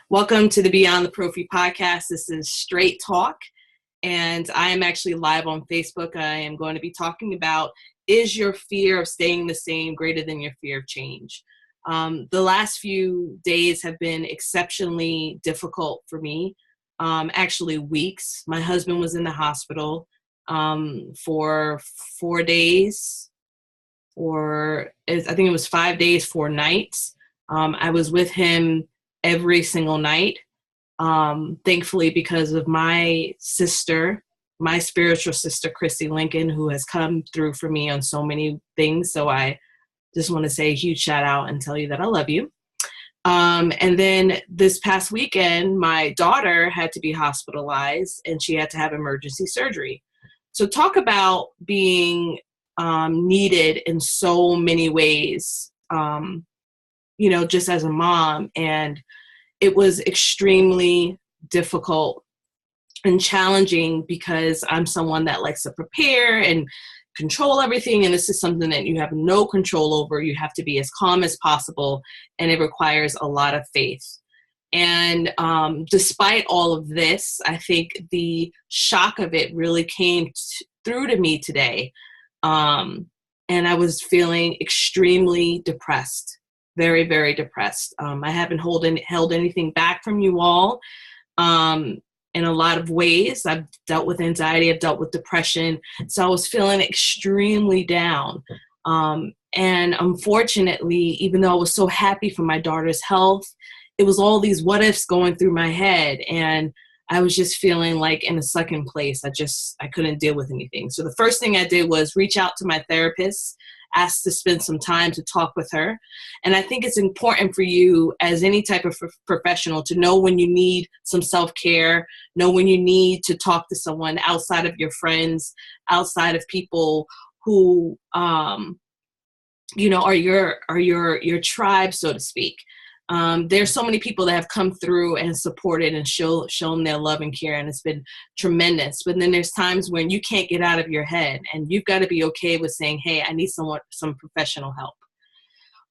Welcome to the Beyond the Prophy podcast. This is Straight Talk, and I am actually live on Facebook. I am going to be talking about, is your fear of staying the same greater than your fear of change? The last few days have been exceptionally difficult for me, actually weeks. My husband was in the hospital for 4 days, or I think it was 5 days, 4 nights. I was with him every single night. Thankfully, because of my sister, my spiritual sister, Chrissy Lincoln, who has come through for me on so many things. So I just want to say a huge shout out and tell you that I love you. And then this past weekend, my daughter had to be hospitalized and she had to have emergency surgery. So talk about being needed in so many ways, just as a mom. And it was extremely difficult and challenging because I'm someone that likes to prepare and control everything. And this is something that you have no control over. You have to be as calm as possible. And it requires a lot of faith. And despite all of this, I think the shock of it really came through to me today. And I was feeling extremely depressed. Very, very depressed. I haven't held anything back from you all. In a lot of ways, I've dealt with anxiety, I've dealt with depression. So I was feeling extremely down. And unfortunately, even though I was so happy for my daughter's health, it was all these what ifs going through my head. And I was just feeling like in a sucking place. I couldn't deal with anything. So the first thing I did was reach out to my therapist, asked to spend some time to talk with her. And I think it's important for you as any type of professional to know when you need some self-care, know when you need to talk to someone outside of your friends, outside of people who, are your tribe, so to speak. There's so many people that have come through and supported and shown their love and care, and it's been tremendous. But then there's times when you can't get out of your head, and you've got to be okay with saying, hey, I need some professional help.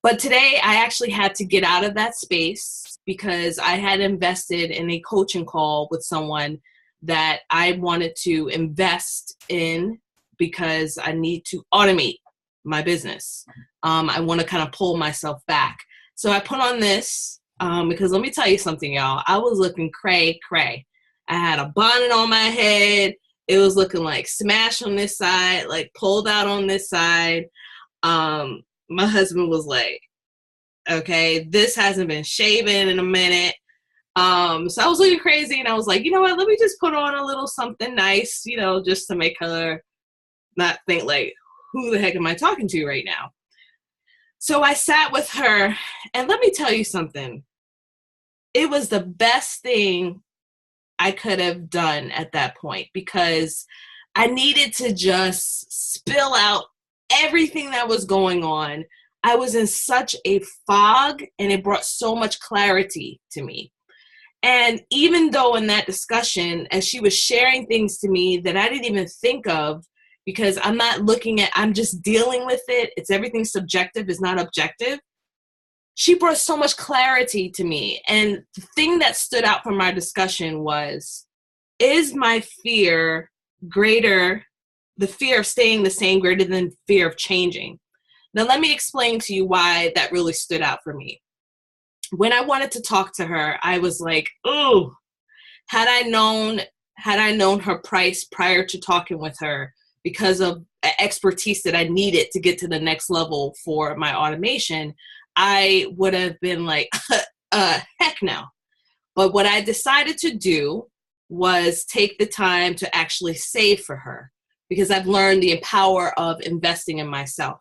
But today I actually had to get out of that space because I had invested in a coaching call with someone that I wanted to invest in because I need to automate my business. I want to kind of pull myself back. So I put on this because let me tell you something, y'all. I was looking cray. I had a bonnet on my head. It was looking like smashed on this side, like pulled out on this side. My husband was like, okay, this hasn't been shaven in a minute. So I was looking crazy, and I was like, you know what? Let me just put on a little something nice, just to make her not think like, who the heck am I talking to right now? So I sat with her, and let me tell you something. It was the best thing I could have done at that point because I needed to just spill out everything that was going on. I was in such a fog, and it brought so much clarity to me. And even though in that discussion, as she was sharing things to me that I didn't even think of, because I'm just dealing with it. It's everything subjective, it's not objective. She brought so much clarity to me. And the thing that stood out from our discussion was, is my fear greater, the fear of staying the same greater than fear of changing? Now, let me explain to you why that really stood out for me. When I wanted to talk to her, I was like, oh, had I known her price prior to talking with her, because of expertise that I needed to get to the next level for my automation, I would have been like, heck no. But what I decided to do was take the time to actually save for her, because I've learned the power of investing in myself.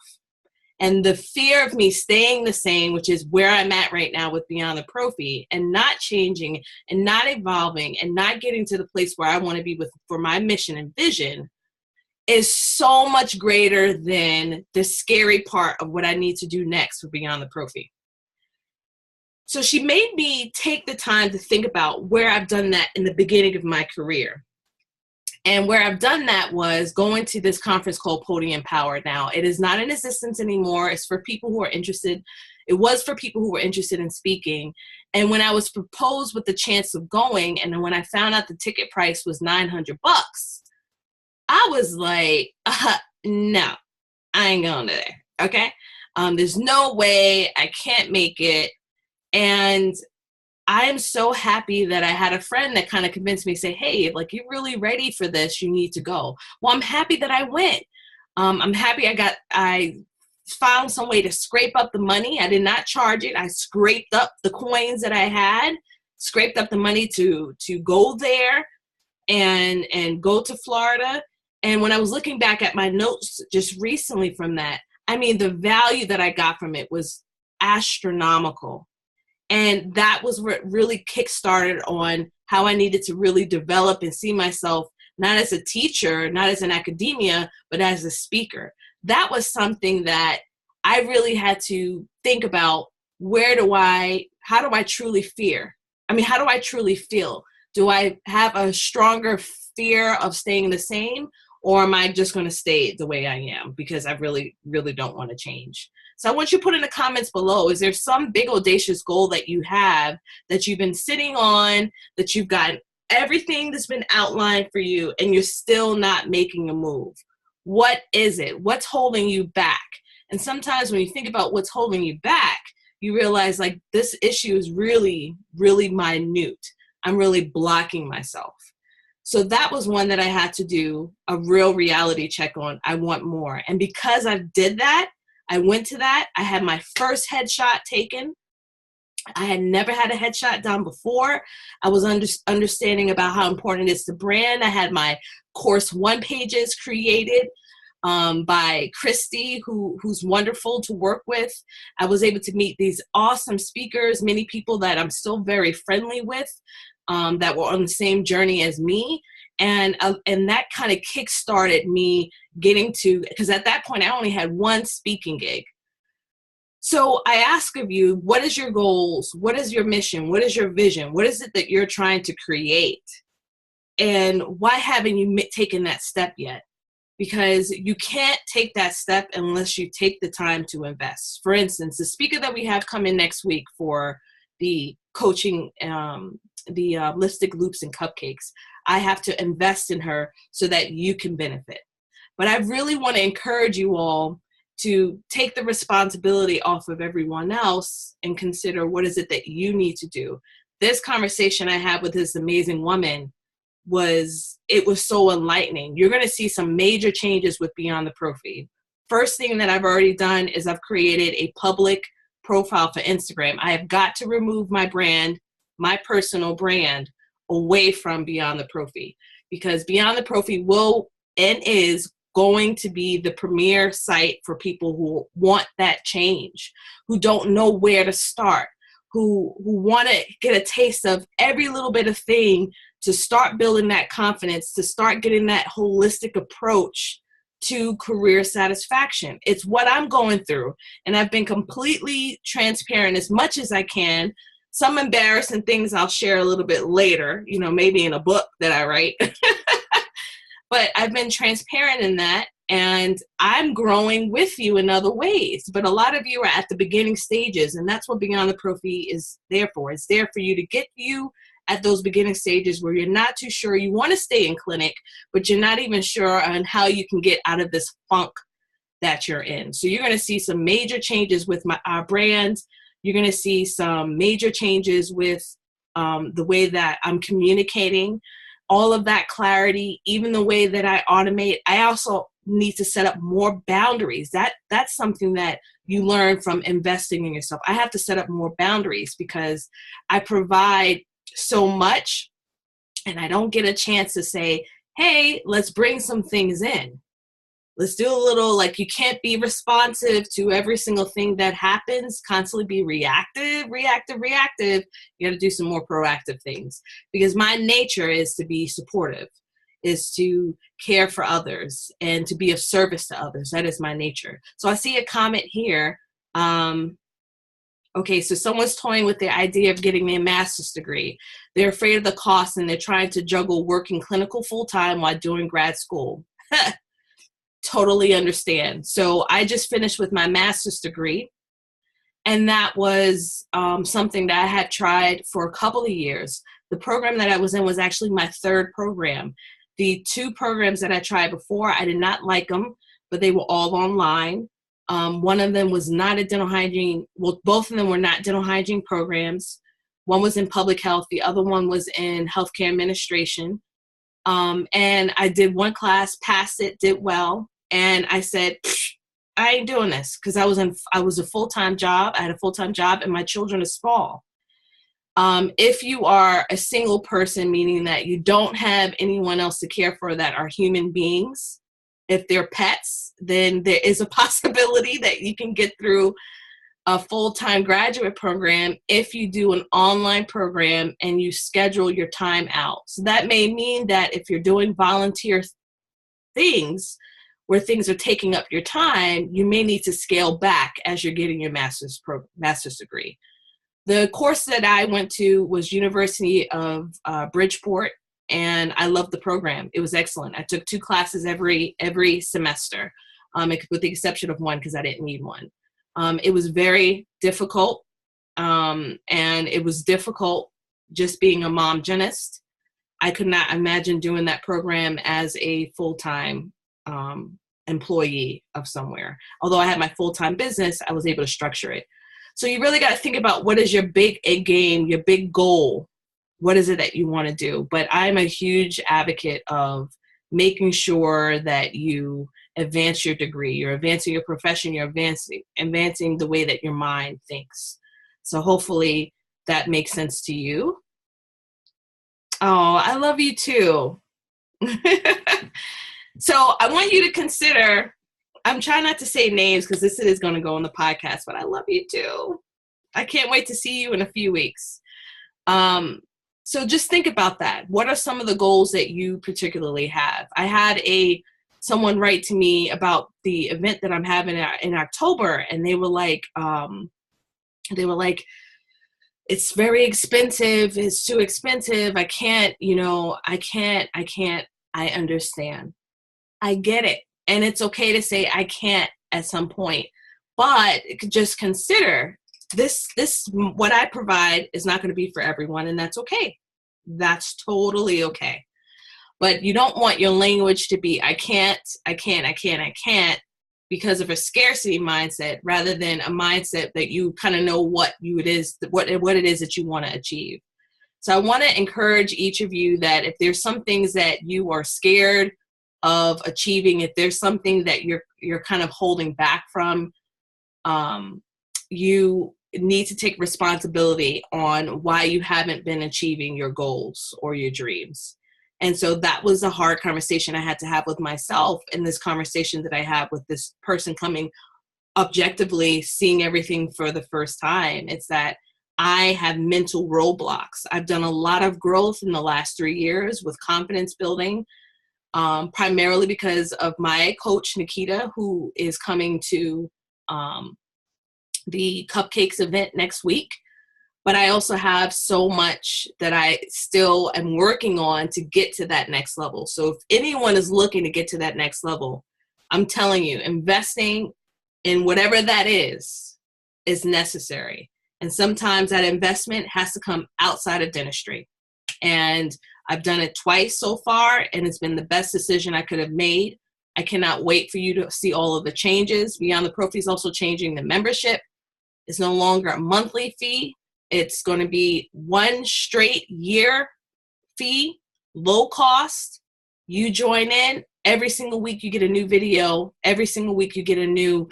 And the fear of me staying the same, which is where I'm at right now with Beyond the Prophy, and not changing and not evolving and not getting to the place where I want to be for my mission and vision, is so much greater than the scary part of what I need to do next for Beyond the Prophy. So she made me take the time to think about where I've done that in the beginning of my career. And where I've done that was going to this conference called Podium Power. Now, it is not in existence anymore. It's for people who are interested It was for people who were interested in speaking. And when I was proposed with the chance of going, and then when I found out the ticket price was $900, I was like, no, I ain't going there. Okay. There's no way, I can't make it. And I am so happy that I had a friend that kind of convinced me, say, hey, like, you're really ready for this, you need to go. Well, I'm happy that I went. I'm happy I found some way to scrape up the money. I did not charge it. I scraped up the coins that I had, scraped up the money to go there and go to Florida. And when I was looking back at my notes just recently from that, I mean, the value that I got from it was astronomical. And that was what really kickstarted on how I needed to really develop and see myself, not as a teacher, not as an academia, but as a speaker. That was something that I really had to think about. How do I truly how do I truly feel? Do I have a stronger fear of staying the same? Or am I just going to stay the way I am because I really, really don't want to change? So I want you to put in the comments below, is there some big audacious goal that you have that you've been sitting on, that you've got everything that's been outlined for you and you're still not making a move? What is it? What's holding you back? And sometimes when you think about what's holding you back, you realize like this issue is really, really minute. I'm really blocking myself. So that was one that I had to do a real reality check on. I want more. And because I did that, I went to that. I had my first headshot taken. I had never had a headshot done before. I was understanding about how important it is to brand. I had my course 1 pages created by Christy, who's wonderful to work with. I was able to meet these awesome speakers, many people that I'm still very friendly with, that were on the same journey as me. And that kind of kick-started me getting to, because at that point I only had 1 speaking gig. So I ask of you, what is your goals? What is your mission? What is your vision? What is it that you're trying to create? And why haven't you taken that step yet? Because you can't take that step unless you take the time to invest. For instance, the speaker that we have coming next week for the coaching, the lipstick loops and cupcakes, I have to invest in her so that you can benefit. But I really want to encourage you all to take the responsibility off of everyone else and consider what is it that you need to do. This conversation I had with this amazing woman was so enlightening. You're going to see some major changes with Beyond the Pro Feed. First thing that I've already done is I've created a public profile for Instagram. I have got to remove my brand, my personal brand, away from Beyond the Pro Feed, because Beyond the Pro Feed will and is going to be the premier site for people who want that change, who don't know where to start, who want to get a taste of every little bit of thing to start building that confidence, to start getting that holistic approach to career satisfaction. It's what I'm going through, and I've been completely transparent as much as I can. Some embarrassing things I'll share a little bit later, maybe in a book that I write. But I've been transparent in that, and I'm growing with you in other ways. But a lot of you are at the beginning stages, and that's what Beyond the Pro Feed is there for. It's there for you to get you at those beginning stages where you're not too sure. You want to stay in clinic, but you're not even sure on how you can get out of this funk that you're in. So you're going to see some major changes with our brands. You're going to see some major changes with the way that I'm communicating, all of that clarity, even the way that I automate. I also need to set up more boundaries. That's something that you learn from investing in yourself. I have to set up more boundaries because I provide so much and I don't get a chance to say, hey, let's bring some things in. Let's do a little, you can't be responsive to every single thing that happens, constantly be reactive. You got to do some more proactive things, because my nature is to be supportive, is to care for others and to be of service to others. That is my nature. So I see a comment here. Okay, so someone's toying with the idea of getting their master's degree. They're afraid of the cost and they're trying to juggle working clinical full-time while doing grad school. Totally understand. So I just finished with my master's degree, And that was something that I had tried for a couple of years. The program that I was in was actually my third program. The two programs that I tried before, I did not like them, but they were all online. One of them was not a dental hygiene. Well, both of them were not dental hygiene programs. One was in public health. The other one was in healthcare administration. And I did one class, passed it, did well. And I said, I ain't doing this, because I was a full-time job. I had a full-time job and my children are small. If you are a single person, meaning that you don't have anyone else to care for that are human beings, if they're pets, then there is a possibility that you can get through a full-time graduate program if you do an online program and you schedule your time out. So that may mean that if you're doing volunteer things where things are taking up your time, you may need to scale back as you're getting your master's degree. The course that I went to was University of Bridgeport, and I loved the program. It was excellent. I took 2 classes every semester, with the exception of one because I didn't need one. It was very difficult, and it was difficult just being a mom dentist. I could not imagine doing that program as a full-time employee of somewhere. Although I had my full-time business, I was able to structure it. So you really got to think about what is your big game, your big goal. What is it that you want to do? But I'm a huge advocate of making sure that you advance your degree, you're advancing your profession, you're advancing the way that your mind thinks. So hopefully that makes sense to you. Oh, I love you too. So I want you to consider, I'm trying not to say names because this is going to go on the podcast, but I love you too. I can't wait to see you in a few weeks. So just think about that. What are some of the goals that you particularly have? I had someone write to me about the event that I'm having in October, and they were like, it's very expensive. It's too expensive. I can't, I understand. I get it. And it's okay to say I can't at some point, but just consider this, what I provide is not going to be for everyone, and that's okay. That's totally okay. But you don't want your language to be, I can't, because of a scarcity mindset, rather than a mindset that you kind of know what it is that you want to achieve. So I want to encourage each of you that if there's some things that you are scared of achieving, if there's something that you're kind of holding back from, you need to take responsibility on why you haven't been achieving your goals or your dreams. And so that was a hard conversation I had to have with myself, and this conversation that I have with this person coming objectively, seeing everything for the first time. It's that I have mental roadblocks. I've done a lot of growth in the last 3 years with confidence building, primarily because of my coach, Nikita, who is coming to the Cupcakes event next week. But I also have so much that I still am working on to get to that next level. So if anyone is looking to get to that next level, I'm telling you, investing in whatever that is necessary. And sometimes that investment has to come outside of dentistry. And I've done it twice so far, and it's been the best decision I could have made. I cannot wait for you to see all of the changes. Beyond the Pro Fee is also changing the membership. It's no longer a monthly fee. It's going to be one straight year fee, low cost. You join in. Every single week you get a new video. Every single week you get a new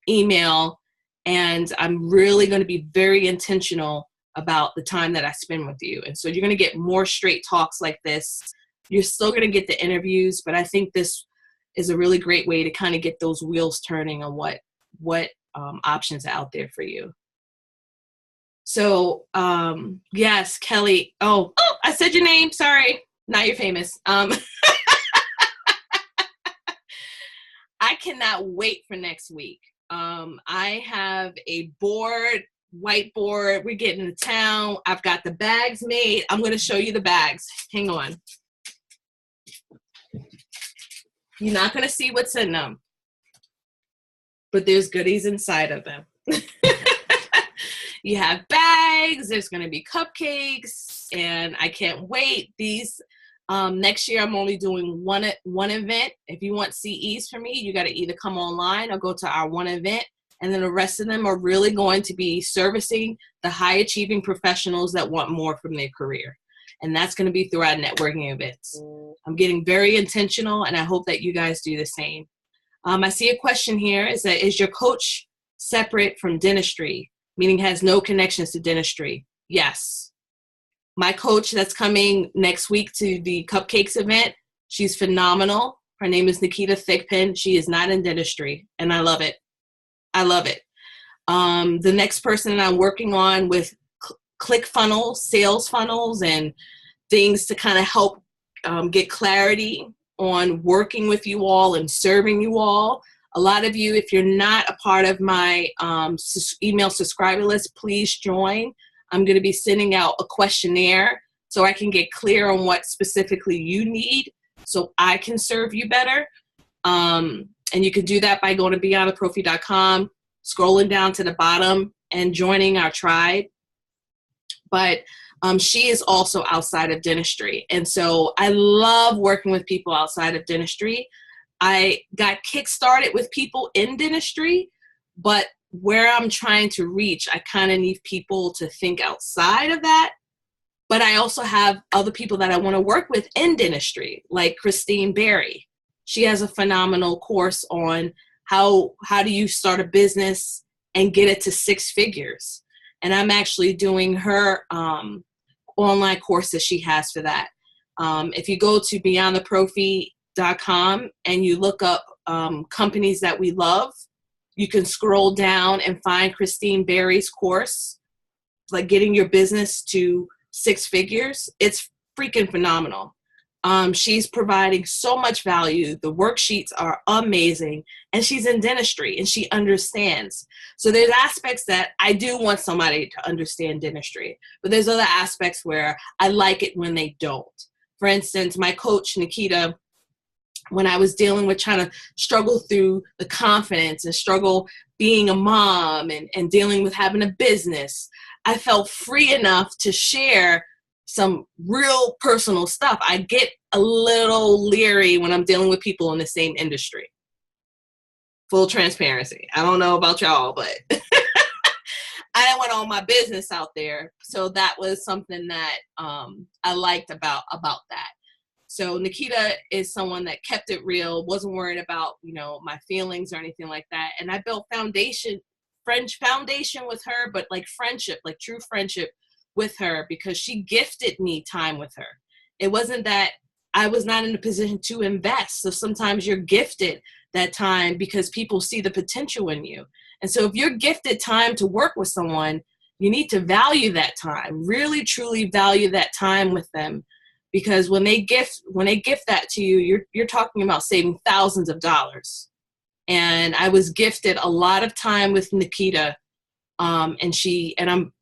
email. And I'm really going to be very intentional about the time that I spend with you. And so you're going to get more straight talks like this. You're still going to get the interviews, but I think this is a really great way to kind of get those wheels turning on what options are out there for you. So, yes, Kelly. Oh, I said your name. Sorry. Now you're famous. I cannot wait for next week. I have a whiteboard. We're getting to town. I've got the bags made. I'm going to show you the bags. Hang on. You're not going to see what's in them, but there's goodies inside of them. You have bags, there's going to be cupcakes, and I can't wait. These next year I'm only doing one event. If you want CEs from me, you got to either come online or go to our one event, and then the rest of them are really going to be servicing the high achieving professionals that want more from their career. And that's going to be through our networking events. I'm getting very intentional, and I hope that you guys do the same. I see a question here. Is your coach separate from dentistry, meaning has no connections to dentistry? Yes. My coach that's coming next week to the Cupcakes event, she's phenomenal. Her name is Nikita Thigpen. She is not in dentistry, and I love it. I love it. The next person that I'm working on with ClickFunnels, sales funnels, and things to kind of help get clarity on working with you all and serving you all. A lot of you, if you're not a part of my email subscriber list, please join. I'm going to be sending out a questionnaire so I can get clear on what specifically you need so I can serve you better. And you can do that by going to beyondtheprofi.com, scrolling down to the bottom, and joining our tribe. But she is also outside of dentistry. And so I love working with people outside of dentistry. I got kickstarted with people in dentistry, but where I'm trying to reach, I kind of need people to think outside of that. But I also have other people that I want to work with in dentistry, like Christine Berry. She has a phenomenal course on how do you start a business and get it to 6 figures. And I'm actually doing her online course that she has for that. If you go to beyondtheprofi.com and you look up companies that we love, you can scroll down and find Christine Berry's course, like getting your business to 6 figures. It's freaking phenomenal. She's providing so much value. The worksheets are amazing, and she's in dentistry and she understands. So there's aspects that I do want somebody to understand dentistry, but there's other aspects where I like it when they don't. For instance, my coach, Nikita, when I was dealing with trying to struggle through the confidence and struggle being a mom and dealing with having a business, I felt free enough to share some real personal stuff. I get a little leery when I'm dealing with people in the same industry. Full transparency. I don't know about y'all, but I didn't want all my business out there. So that was something that I liked about that. So Nikita is someone that kept it real, wasn't worried about, my feelings or anything like that. And I built French foundation with her, but like friendship, like true friendship with her, because she gifted me time with her. It wasn't that I was not in a position to invest. So sometimes you're gifted that time because people see the potential in you. And so if you're gifted time to work with someone, you need to value that time, really truly value that time with them. Because when they gift that to you, you're talking about saving thousands of dollars. And I was gifted a lot of time with Nikita, and I'm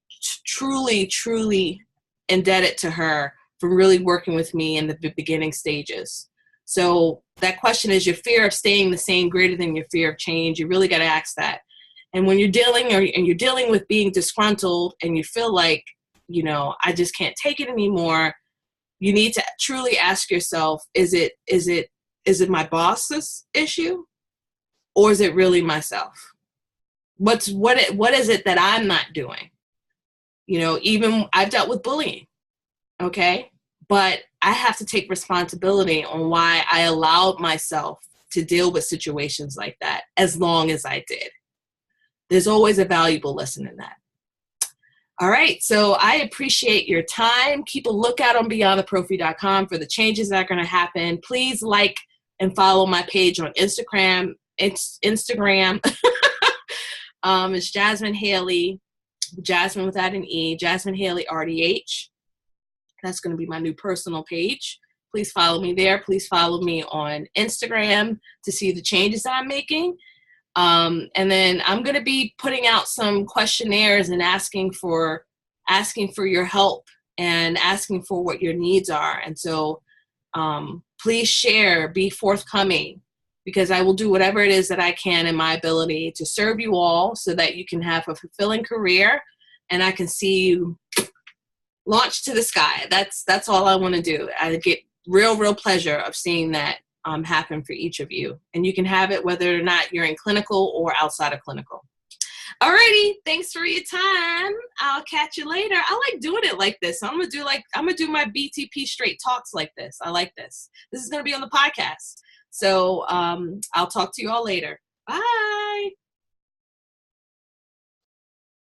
truly, truly indebted to her for really working with me in the beginning stages. So that question, is your fear of staying the same greater than your fear of change? You really got to ask that. And when you're dealing with being disgruntled and you feel like, I just can't take it anymore, you need to truly ask yourself, is it my boss's issue, or is it really myself? What is it that I'm not doing? Even I've dealt with bullying, okay? But I have to take responsibility on why I allowed myself to deal with situations like that as long as I did. There's always a valuable lesson in that. All right, so I appreciate your time. Keep a lookout on beyondtheprofi.com for the changes that are going to happen. Please like and follow my page on Instagram. It's Jasmine Haley, Jasmine without an E, Jasmine Haley RDH. That's going to be my new personal page. Please follow me there. Please follow me on Instagram to see the changes that I'm making. And then I'm going to be putting out some questionnaires and asking for your help and asking for what your needs are. And so please share, be forthcoming. because I will do whatever it is that I can in my ability to serve you all so that you can have a fulfilling career and I can see you launch to the sky. That's all I want to do. I get real pleasure of seeing that happen for each of you. And you can have it whether or not you're in clinical or outside of clinical. Alrighty, thanks for your time. I'll catch you later. I like doing it like this. I'm gonna do my BTP straight talks like this. I like this. This is gonna be on the podcast. So I'll talk to you all later. Bye.